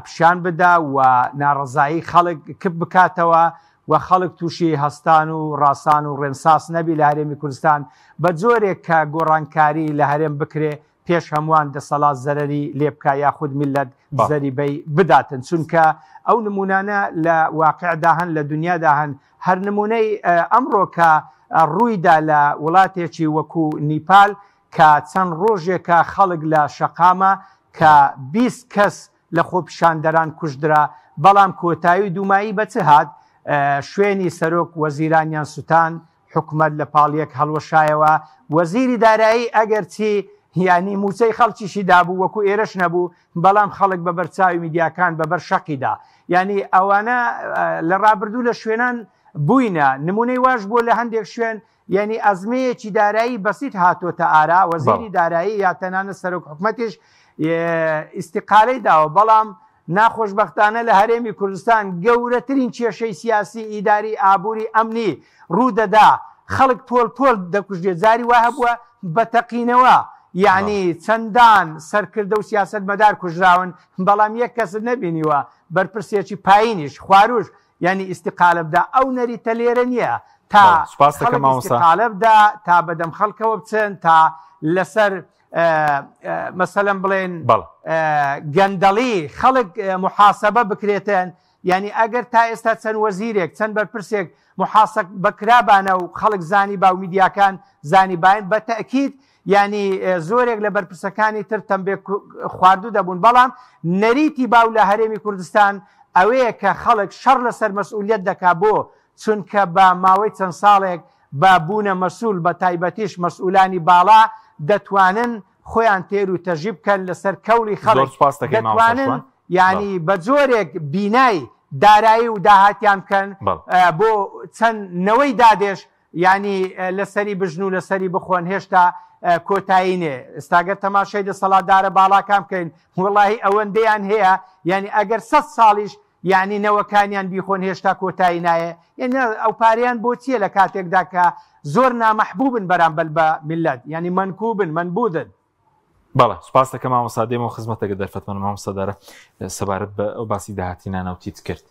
پیشان بدا و ناڕزایی خەڵک کب بکاتەوە و خەڵک تووشی هەستان و ڕاستان و ڕێنساس نەبی لە هەرێمی کوردستان بە جۆرێک کە گۆڕانکاری لە هەرێم بکرێ پێش هەمووان دەسەڵات زەرری لێ بکە یاخود میلەت زەریبەی بداتن چونکە ئەو نمونانە لە واقعدا هەن لە دنیادا هەن. هەر نمونەی ئەمڕۆ کە ڕوویدا لە وڵاتێکی وەکو نیپال کە چەند ڕۆژێکە خەڵک لە شەقامە کە 20 کەس لە خۆپیشاندەران کوژدرا بەڵام کۆتایی دوومایی بە چ هات شوێنی سەرۆک وەزیرانیان سوتان حکومەت لە پاڵیەک هەڵوەشایەوە وەزیری دارایی ئەگەر چی یانی موچەی خەڵکیشی دابوو وەکو ئێرەش نەبوو بەڵام خەڵک بە بەرچاوی میدیاکان بەبەر شەقیدا. یعنی ئەوانە لە ڕابردوو لە شوێنان بووینە نمونەی واش بۆ لە هەندێک شوێن یعنی ئەزمەیەکی دارایی بەسیت هاتۆتە ئارا وەزیری دارایی یا تەنانە سەرۆک حکومەتیش ئیستیقالەی داوە بەڵام ناخۆشبەختانە لە هەرێمی کوردستان گەورەترین کێشەی سیاسی ئیداری ئابووری ئەمنی ڕوودەدا خەڵک پۆل دەکوژێ جاری وا هەبووە بە تەقینەوە یعنی چەندان سەرکردە و سیاست مەدار کوژراون بەڵام یەک کەس نەبینیوە بەرپرسێکی پایینیش خواروش یعنی ئیستیقالە بدا ئەو نەریتە لێرە نییە تا استیقالە بدا تا بەدەم خەڵکەوە بچن تا لەسەر مەسەلەن بڵێن گەندەڵی خەڵک محاسبە بکرێتن. یعنی ئەگەر تا ئێستا چەند وەزیرێک چەند بەرپرسێک محاسب بەکرابانە و خەڵک زانی با و میدیاکان زانی باین بە تەکید یعنی زۆرێک لە بەرپرسەکانی تر تەمبێ خواردوو دەبوون بەڵام نەریتی باو لە هەرێمی کوردستان ئەوەیە کە خەڵک شەڕ لەسەر مەسئولیت دەکا بۆ چونکە بە ماوەی چەند ساڵێک بە بوونە مەسئول بە تایبەتیش مەسئولانی باڵا دەتوانن خۆیان تێر و تەژی بکەن لەسەر کەوری خەڵک دەتوانن یعنی بە جۆرێک بینای دارایی و داهاتیان بکەن بۆ چەند نەوەی دادێش یعنی لەسەری بژن و لەسەری بخۆن هێشتا کۆتایینێ ئێستاگەر تەماشای دەسەڵاتدارە باڵاکان بکەین وەڵاهی ئەوەندەیان هەیە یعنی ئەگەر 100 ساڵیش یعنی نەوەکانیان بیخۆن هێشتا کۆتایی نایە یعنی ئەو پاریان بۆ چییە لە کاتێکدا کە زۆر نامەحبوبن بەرامبەر بە میلەت یعنی منکوبن منبودن. بەڵێ سوپاس دەکەم مامۆستا دێمەوە خزمەتەکە دەرفەتمەن مامۆستادارە سەبارەت بە ئەو باسی داهاتینا ناوتیت کرد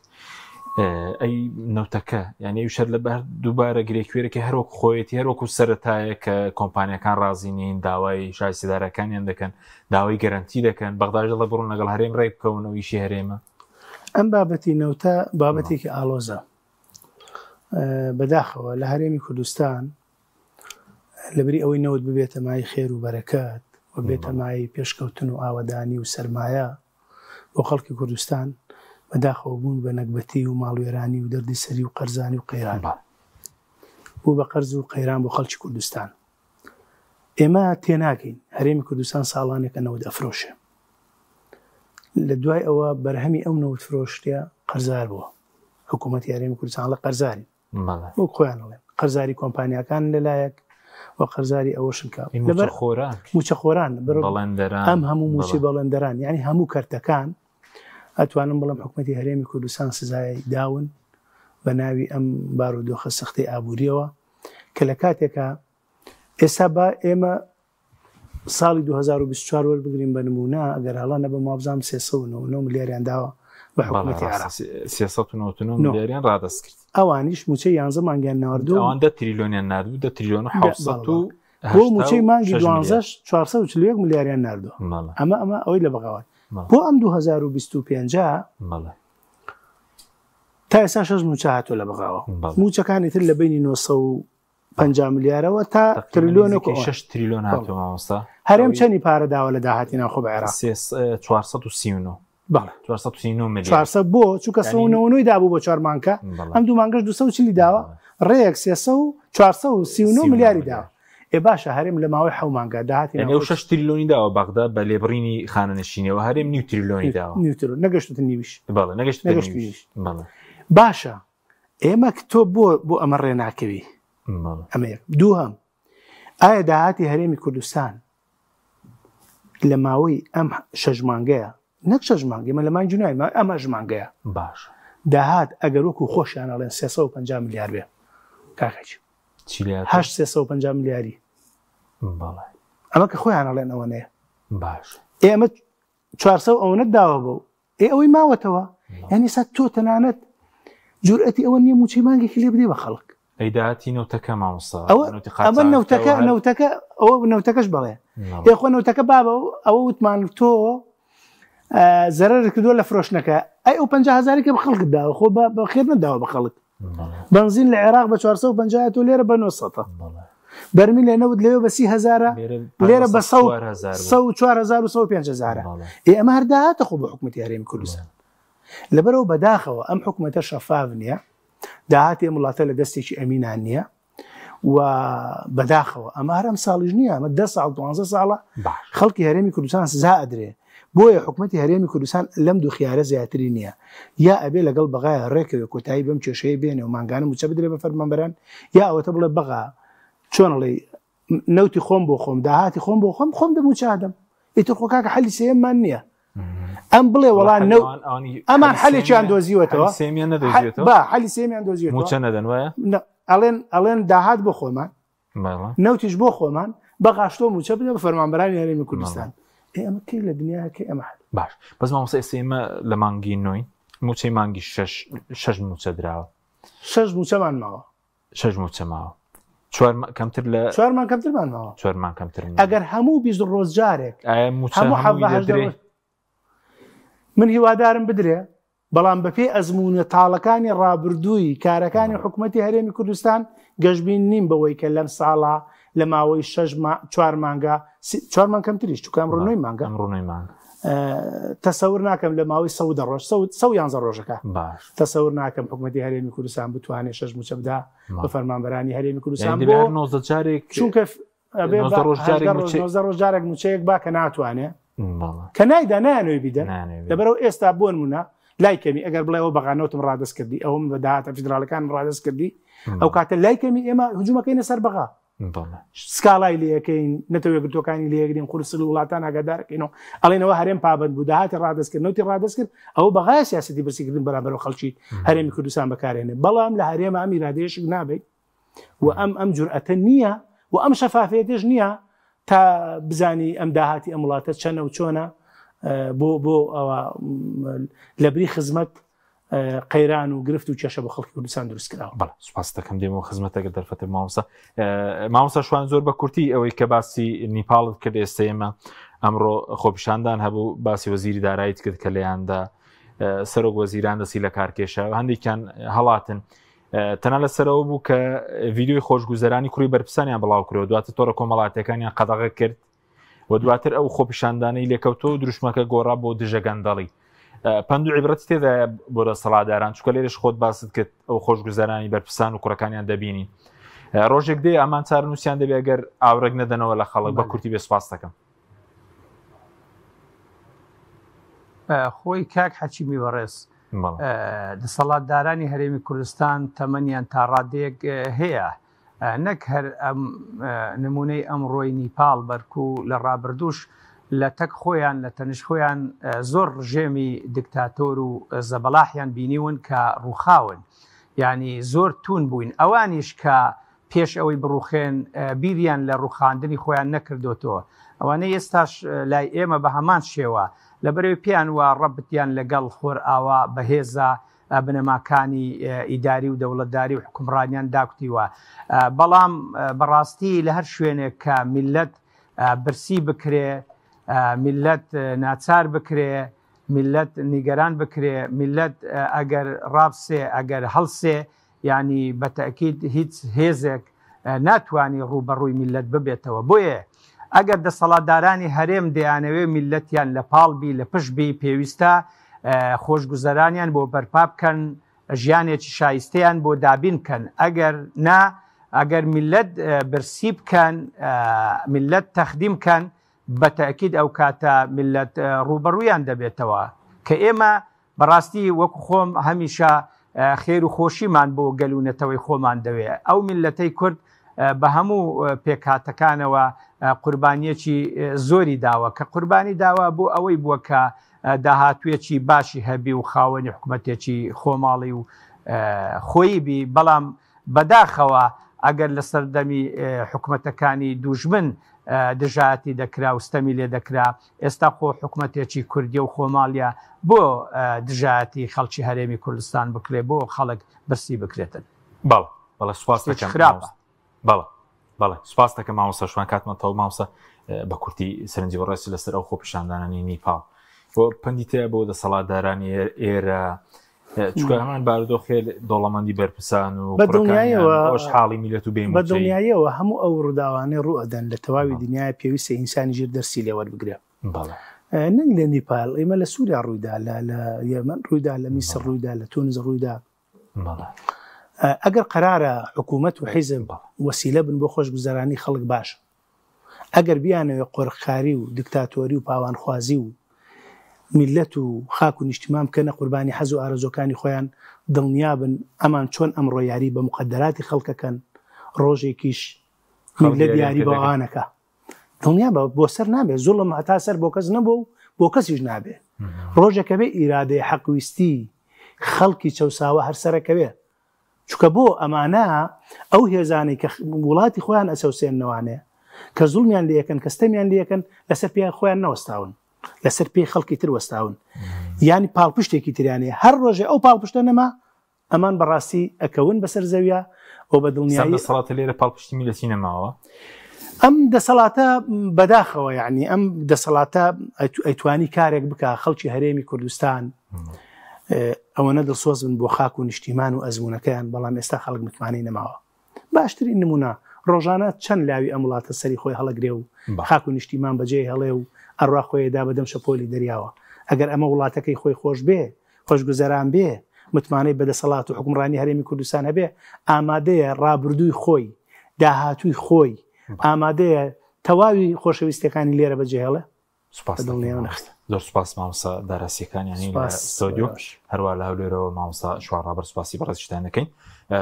ئەی نەوتەکە یعنی ئەو شەر لەبەر دووبارە گرێکوێرەکە هەروەکو خۆیەتی هەروەکو سەرەتایە کە کۆمپانیەکان ڕازی نین داوای شایستەدارەکانیان دەکەن داوای گەرانتی دەکەن بەغداش دەڵێ بڕۆن لەگەڵ هەرێم ڕێ بکەونەوە ئیشی هەرێمە. ئەم بابەتی نەوتە بابەتێکی ئالۆزە بەداخەوە لە هەرێمی کوردستان لەبری ئەوەی نەوت ببێتە مای خێر و بەرەکات و بێتە مای پێشکەوتن و ئاوەدانی و سەرمایە بۆ خەڵکی کوردستان بەداخەوە بوون بە نەکبەتی و ماڵوێرانی و دەردی سەری و قەرزانی و قەیران بوو بە قەرز و قەیران بۆ خەڵکی کوردستان. ئێمە تێناگەین هەرێمی کوردستان ساڵانێکە نەوت ئەفرۆشێ لە دوای ئەوە بەرهەمی ئەو نەوت فرۆشتە قەرزار بووە حکوومەتی هەرێمی کوردستان لە قەرزاری بۆ خۆیان ئەڵێن قەرزاری کۆمپانیەکان لەلایەک و قەرزاری ئەوەشن کا لەبەر موچە خۆران ئەم هەموو موچی بەڵێندەران یعنی هەموو کەرتەکان ئەتوانم بڵم حکوومەتی هەرێمی کوردستان سزای داون بە ناوی ئەم بارودۆخە سەختەی ئابوووریەوە کە لە کاتێکە ئێستا بە ئێمە ساڵی 2024 وەربگرین بە نمونە ئەگەر هەڵا نەبە مابزانام 309 ملیاریان داوە بە حکوومەتی عێراق 399 ملیاریان ڕادەست کرد ئەوانیش موچەی 11 مانگیان ناردوو ئەوان 10 تریلیۆنیان ناردوو 10 تریلیۆن و 700 بۆ موچەی مانگی 12 441 ملیاریان ناردووە ئەمە ئەوەی لە بەغاوات بۆ ئەم 2025 تا ئێستا 6 موچە هاتووە لە بەغاوە موچەکانی تر لە بینی 950 ملیارەوە تا تریلیۆن 6 تریلیۆن هاتووە مامۆستا هەرێم چەندی پارە داوە لە داهاتی ناوخۆ بە عێراق 439 بەڵێ 439 ملیار 400 بۆ چووکە 9 دابوو بۆ 4 مانکە ئەم دوو مانگەش 240 داوە ڕێیەک 439 ملیاری داوە ئێ باشە هەرێم لە ماوەی 7 مانگە داهاتی ناو 6 تریلیۆنی داوە بەغدا بە لێبڕینی خانەنشینەوە هەرێم 9 تریلیۆنی داوە نەگەشتە نیویش بەڵێ نەگەشت باشە ئێمە تۆ بۆ ئەمە ڕێناکەوی ئەمە دووهەم ئایا داهاتی هەرێمی کوردستان لە ماوەی ئەم 6 مانگەیە نەک 6 مانگە لە مانگ جونای ئەمە ژمانگەیە باش داهات ئەگەر وەکو خۆشیان ئەڵێن 350 ملیار بێ کاکەچی 350 ملیاری ئەمە کە خۆیان ئەڵێن ئەوە نەیە باش ئێمە 400 ئەوەنە داوە بۆ ئەوەی ماوەتەوە یعنی سا تۆ تەنانەت جورئەتی ئەوە نییە موچەی مانگێکی لێ بدەی بە خەڵک ئەیداهاتی نەوتەکە مامۆستا ئەمە نەوتەکە ئەوە نەوتەکەش بڵێ یخۆ نەوتەکە بابە ئەوە وتمان تۆ زەرەر کردووە لە فرۆشتنەکە ئەی ئەو 50,000 کە بە خەڵکت داوە خۆ بە خێر نەداوە بە خەڵک بنزین لە عێراق بە 450 تۆ لێرە بە 900 بەرمی لە نەوت لەوێ بە 30,000 لێرە بە 4,500 ئەمە هەرداهاتە خۆ بە حکوومەتی هەرێمی کوردستان لەبەرەوە بەداخەوە ئەم حکوومەتە شەفاف نییە داهاتی ئەم وڵاتە لە دەستێکی ئەمینان نییە و بەداخەوە ئەمە هەرم ساڵیش نییە ئەمە 10 ساڵ 12 ساڵە خەڵکی هەرێمی کوردستان سزا ئەدرێ بۆیە حکوومەتی هەرێمی کوردستان لەم دوو خیارە زیاتری نییە یا ئەبێ لەگەڵ بەغایە ڕێکەوە کۆتایی بەم کێشەیە بێنێ و ماگانە موچە بدرێ بە فەرمانبەران یا ئەوەتە بڵێ بەغا چۆنڵێ نەوتی خۆم بۆ خۆم داهاتی خۆم بۆ خۆم دەموچادەم ئیتر خۆ کاکە حەلی سێمان نییە ئەم بڵێ وەڵان ئەمان حەلێکیان دۆزیوەتەوە حەلی سێمیان دۆزیوەوە نەدەن وایە ئەڵێن داهات بۆ خۆمان نەوتیش بۆ خۆمان بەغاشتۆ موچە بدە بە فەرمانبەرانی هەرێمی کوردستان ئەمە کەی لە دنیاکە ئەمە باش بەس مامۆستا ئێمە لە مانگی نۆی موچەی مانگی 6 موچە دراوە 6 موچەمان ماوە 6 موچە ماوە 4 کەمتر لە 4 مان کەمترمان ماوە 4 مان کەمتر ئەگەر هەموو 20 ڕۆژ جارێک هەموو من هیوادارم بدرێ بەڵام بەپێی ئەزمونە تاڵەکانی ڕابردووی کارەکانی حکوومەتی هەرێمی کوردستان گەشتبین نیم بەوەی کە لەم ساڵا لە ماوەی 4 مانگە 4 مان کەمتریش چونکە ئەمڕۆ 9 مانگە تەسەور ناکەم لە ماوەی 100 ڕۆژ 111 ڕۆژەکە تەسەور ناکەم حکوومەتی هەرێمی کوردستان بتوانێت 6 موچە بدا بە فەرمانبەرانی هەرێمی کوردستان چونکە 90 ڕۆژ جارێک موچەیەک با کە ناتوانێت کە نایدا نایانەوەی بیدەن لەبەرەوە ئێستا بۆ نمونە لای کەمی ئەگەر بڵێەوە بەغانەوتم ڕادست کردی ئەوم بە داهاتە فیدراڵەکان ڕادست کردی ئەو کاتە لای کەمی ئێمە هجوومەکەینە سەر بەغا سکاڵای لەکەین نەتەوەگرتوەکانی لێگرین قورسل وڵاتان ئاگادارکەینەوە ئەڵێنەوە هەرێم پابند بوو داهاتی ڕادستکردنەوەی ڕادست کرد ئەو بەغای سیاسەتی برسیکردن بەرامبەر خەڵکی هەرێمی کوردستان بەکارێنێ بەڵام لە هەرێمە ئەم ئیرادەیەشک نابێت و ئەم جورئەتە نییە و ئەم شەفافیەتش نییە تا بزانی ئەم داهاتی ئەم وڵاتە چەنە و چۆنە بۆ ئەوە لەبری خزمەت قەیران و گرفت و کێشە بە خەڵکی کوردستان دروست کراوە. بەڵێ سوپاس دەکەم دێمەوە خزمەتەکە دەرفەتە مامۆستا شوان زۆر بە کورتی ئەوەی کە باسی نیپاڵت کرد ئێستا ئێمە ئەمڕۆ خۆپیشاندان هەبوو باسی وەزیری داراییت کرد کە لەیاندا سەرۆک وەزیران دەسی لە کارکێشە هەندێکیان هەڵاتن تەنها لەسەرەوە بوو کە ڤیدیۆی خۆشگوزەرانی کوڕی بەرپرسانیان بڵاو کردەوە دواتر تۆڕە کۆمەڵاتیەکانیان قەدەغە کرد و دواتر ئەو خۆپیشاندانەی لێکەوتۆ دروشمەکە گۆڕا بۆ دژە گەندەڵی پند و عیبرەتی تێدا بۆ دەسەڵاتداران چونکە لێرەش خۆت باست کرد ئەو خۆشگوزەرانی بەرپرسان و کوڕەکانیان دەبینین ڕۆژێک دێ ئەمان چارەنووسیان دەبێت ئەگەر ئاورێک نەدەنەوە لە خەڵک بە کورتی بێ سوپاس دەکەم. خۆی کاک حەچیمی بەڕێز دەسەڵاتدارانی هەرێمی کوردستان تەمەنیان تا ڕادەیەک هەیە نەک هەر نمونەی ئەمڕۆی نیپاڵ بەرکو لە ڕابردووش لە تەک خۆیان لە تەنش خۆیان زۆر ڕژێمی دیکتاتۆر و زەبەلاحیان بینیون کە ڕووخاون ینی زۆر تون بووین ئەوانیش کە پێش ئەوەی بڕوخێن بیریان لە ڕوخاندنی خۆیان نەکردوتەوە ئەوانە ئێستاش لای ئێمە بە هەمان شێوە لەبەرەوەی پێیان وە ڕەبتیان لەگەڵ خۆر ئاوا بەهێزە بنەماکانی ئیداری و دەوڵەتداری و حکومڕانیان داکوتیوە بەڵام بەڕاستی لە هەر شوێنێک کە میلەت برسی بکرێ میلەت ناچار بکرێ میلەت نیگەران بکرێ میلەت ئەگەر ڕابسێ ئەگەر هەڵسێ ینی بەتەکید هیچ هێزێک ناتوانانی ڕوبەڕووی میلەت ببێتەوە بۆیە ئەگەر دەسەڵاتدارانی هەرێم دەیانەوێ میلەتیان لە پاڵبی لە پشتبی پێویستە خۆشگوزەرانیان بۆ بەرپا بکەن ژیانێکی شایستەیان بۆ دابین بکەن ئەگەر نا ئەگەر میلەت برسی بکەن میلەت تەخدیم بکەن بەتەکید ئەو کاتە میلەت ڕوبەڕوویان دەبێتەوە کە ئێمە بەڕاستی وەکو خۆم هەمیشە خێر و خۆشیمان بۆ گەلوونەتەوەی خۆمان دەوێت ئەو میلەتەی کورد بە هەموو پێکهاتەکانەوە قوربانیەکی زۆری داوە کە قوربانی داوە بۆ ئەوەی بووە کە داهاتوێکی باشی هەبی و خاوەنی حکوومەتێکی خۆماڵی و خۆیبی بەڵام بەداخەوە ئەگەر لە سەردەمی حکوومەتەکانی دوژمن دژاتی دەکرا و ستەمی لێ دەکرا ئێستا خۆ حکوومەتێکی کوردیە و خۆماڵیە بۆ دژاتی خەڵکی هەرێمی کوردستان بکرێ بۆ خەڵک برسی بکرێتن بەڵێ سوپاس خراپە بەڵێ سوپاس دەکەم مامۆستا شوان کاتمەتەوە مامۆستا بە کورتی سەرنجی بەڕاستی لەسەر ئەو خۆ پیشاندانانی نیپاڵ بۆ پندیتەیە بۆ دەسەڵاتدارانی ئێرە چکە هەمان بارودۆخێ دۆڵەمەندی بەرپرسان و بەدڵنیایەوە حاڵی میلەت و بێ بەدڵنیایەوە هەموو ئەو ڕووداوانەی ڕوئەدەن لە تەواوی دنیای پێویستە ئینسانی ژیر دەرسی لێوەربگرێ نەنگ لە نیپال ئێمە لە سووریا ڕوویدا لە یەمەن ڕوویدا لە میسر ڕوویدا لە تونس ڕوویدا ئەگەر قەرارە حکوومەت و حیزب وەسیلە بن بۆ خۆشگوزەرانی خەڵک باشە ئەگەر بیانەوێ قۆرخکاری و دیکتاتۆری و پاوانخوازی و میلەت و خاک و نیشتیمان بکەنە قوربانی حەز و ئارەزۆکانی خۆیان دڵنیابن ئەمان چۆن ئەمڕۆ یاری بە مقدراتی خەڵکەکەن ڕۆژێکیش میلەت یاری بەوانەکە دڵنیا بۆ سەر نابێت زوڵم هەتا سەر بۆ کەس نەبوو بۆ کەسیش نابێ ڕۆژێکە بێ ئیرادەی حەقویستی خەڵکی چەساوە هەرسەرەکەوێ چکە بۆ ئەمانە ئەو هێزانەی کە وڵاتی خۆیان ئەسەوسێنەوانێ کە زوڵمیان لەکەن کەستەمیان لەکەن لەسەر پێیان خۆیان نەوەستاون لەسەر پێی خەڵکی تر وەستاون ینی پاڵپشتێکی تریانێ هەر ڕۆژێ ئەو پاڵپشتە نەما ئەمان بەڕاستی ئەکەون بەسەر زەویە ئەو بە دڵنیایی دەسەڵاتە لێرە پاڵپشتی میلەتی نەماوە ئەم دەسەڵاتە بەداخەوە یعنی ئەم دەسەڵاتە ئەیتوانی کارێک بکە خەڵکی هەرێمی کوردستان ئەوەنە دڵسۆز بن بۆ خاک و نیشتیمان و ئەزمونونەکەیان بەڵام ئێستا خەڵک متمانەی نەماوە باشترین نمونە ڕۆژانە چەند لاوی ئەم وڵاتە سەری خۆی هەڵەگرێ و خاک و نیشتیمان بەجێ هەڵێ و ئەڕوا خۆیدا بەدەم شەپۆلی دەریاوە ئەگەر ئەمە وڵاتەکەی خۆی خۆش بێ خۆشگوزەران بێ متمانەی بەدەسەڵات و حکومڕانی هەرێمی کوردستان هەبێ ئامادەیە ڕابردووی خۆی داهاتووی خۆی ئامادەیە تەواوی خۆشەویستەکانی لێرە بەجێهێڵێ زۆر سوپاس مامۆستا داراسیەکانیانی سۆدیۆ هەروە لە هەولێرەوە مامۆستا شوان ڕابەر سوپاسی بەڕێزیشتان دەکەین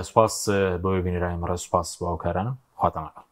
سوپاس بۆ بینیرانی مەڕێ سوپاس بۆ هاوکارانم خواتان لەگەڵ